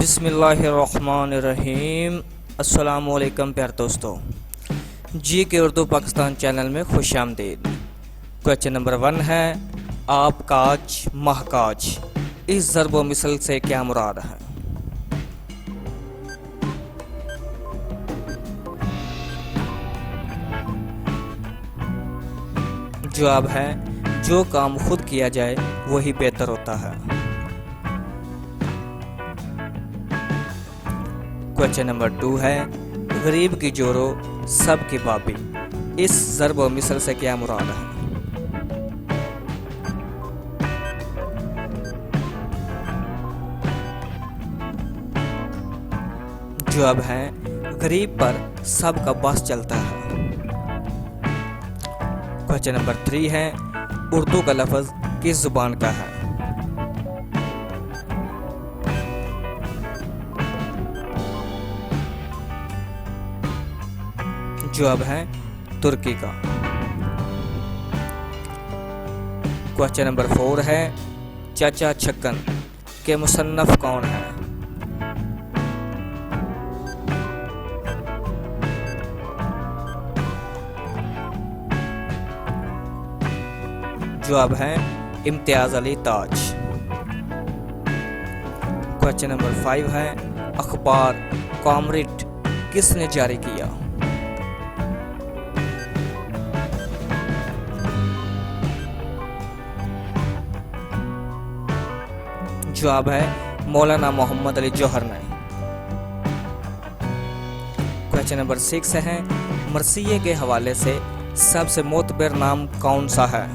बिस्मिल्लाहिर्रहमानिर्रहीम। अस्सलामुअलैकुम प्यारे दोस्तों, जी के उर्दू पाकिस्तान चैनल में खुश आमदीद। क्वेश्चन नंबर 1 है, आप काज महकाज इस ज़र्ब व मिसल से क्या मुराद है? जवाब है, जो काम खुद किया जाए वही बेहतर होता है। क्वेश्चन नंबर 2 है, गरीब की जोरो सब की बाबी इस ज़र्ब व मिसल से क्या मुराद है? जवाब है, गरीब पर सबका बस चलता है। क्वेश्चन नंबर 3 है, उर्दू का लफ्ज़ किस ज़ुबान का है? जवाब है, तुर्की का। क्वेश्चन नंबर 4 है, चाचा छक्कन के मुसन्नफ़ कौन है? जवाब है, इम्तियाज़ अली ताज। क्वेश्चन नंबर 5 है, अखबार कॉमरेड किसने जारी किया? जवाब है, मौलाना मोहम्मद अली जौहर ने। क्वेश्चन नंबर 6 है, मरसिये के हवाले से सबसे मोतबर नाम कौन सा है?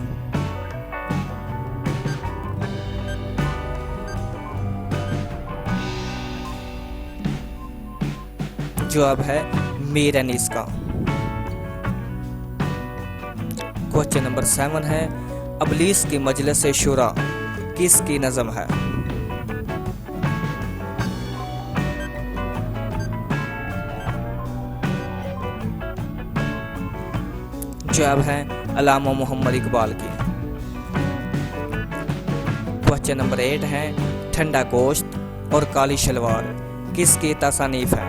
जवाब है, मीर अनीस का। क्वेश्चन नंबर 7 है, अबलीस की मजलिस शुरा किसकी नज़म है? जवाब है, अल्लामा मोहम्मद इकबाल की। क्वेश्चन नंबर 8 है, ठंडा गोश्त और काली शलवार किसकी तसानीफ है?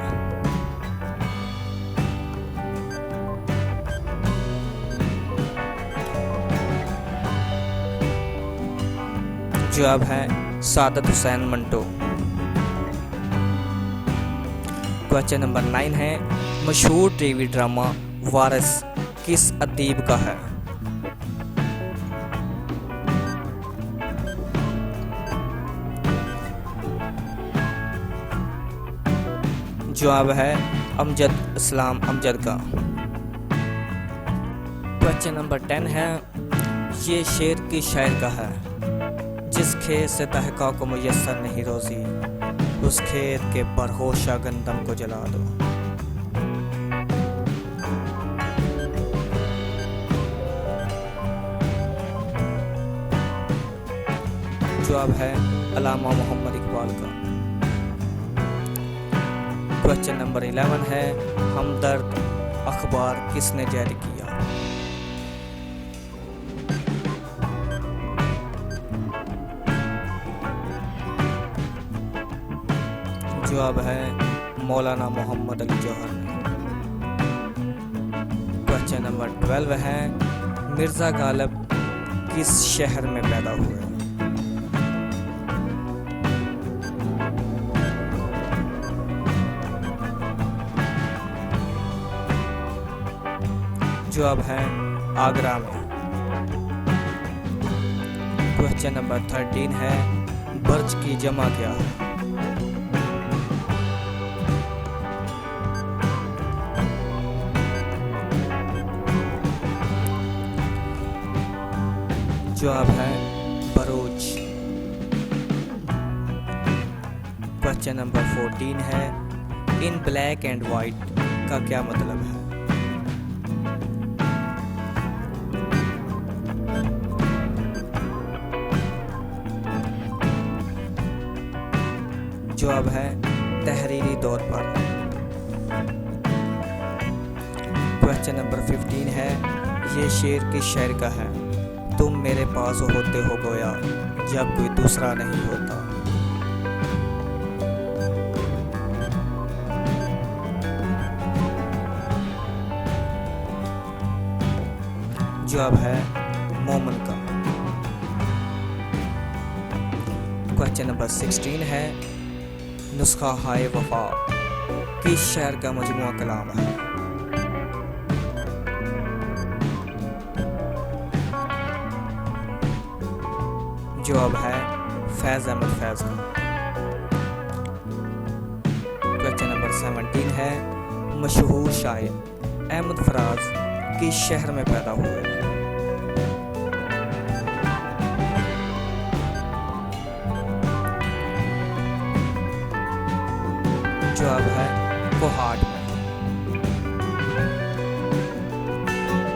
जवाब है, सादत हुसैन मंटो। क्वेश्चन नंबर 9 है, मशहूर टीवी ड्रामा वारिस किस अदीब का है? जवाब है, अमजद इस्लाम अमजद का। क्वेश्चन नंबर 10 है, ये शेर की शायर का है, जिस खेत से तहका को मुयस्सर नहीं रोजी उस खेत के परहोशा गंदम को जला दो। जवाब है, अल्लामा मोहम्मद इकबाल का। क्वेश्चन नंबर 11 है, हमदर्द अखबार किसने जारी किया? जवाब है, मौलाना मोहम्मद अली जौहर ने। क्वेश्चन नंबर 12 है, मिर्ज़ा गालिब किस शहर में पैदा हुए? जवाब है, आगरा में। क्वेश्चन नंबर 13 है, बर्ज की जमा क्या है? जवाब है, बरोच। क्वेश्चन नंबर 14 है, इन ब्लैक एंड वाइट का क्या मतलब है? जवाब है, तहरीरी तौर पर। क्वेश्चन नंबर 15 है, ये शेर किस शायर का है? तुम मेरे पास होते हो गोया जब कोई दूसरा नहीं होता। जवाब है मोमन का। क्वेश्चन नंबर 16 है, नुस्खा हाय वफा किस शहर का मजमुआ कलाम है? जवाब है फैज़ अहमद फैज़ का। क्वेश्चन नंबर 17 है, मशहूर शायर अहमद फराज किस शहर में पैदा हुए? जवाब है कोहाट में।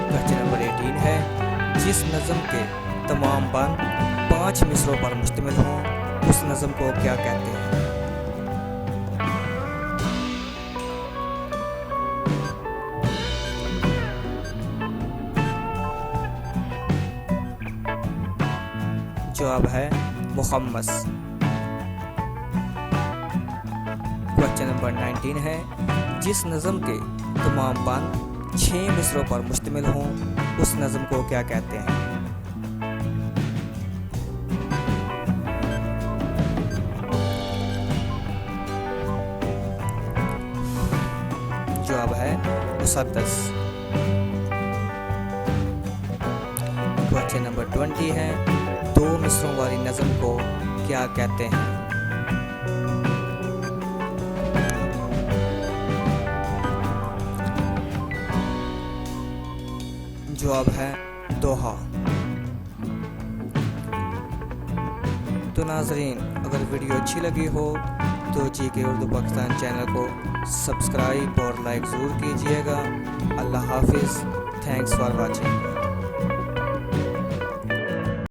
क्वेश्चन नंबर 18 है, जिस नज़म के तमाम बंद 5 मिसरों पर मुश्तमिल हों उस नज़म को क्या कहते हैं? जवाब है मुखम्मस। क्वेश्चन नंबर 19 है, जिस नज़म के तमाम बंद 6 मिसरों पर मुश्तमिल हों उस नज़म को क्या कहते हैं? जवाब है मुसद्दस। क्वेश्चन नंबर 20 है, 2 मिसरों वाली नज़म को क्या कहते हैं? जवाब है दोहा। तो नाज़रीन, अगर वीडियो अच्छी लगी हो तो GK उर्दू पाकिस्तान चैनल को सब्सक्राइब और लाइक ज़रूर कीजिएगा। अल्लाह हाफिज़। Thanks for watching.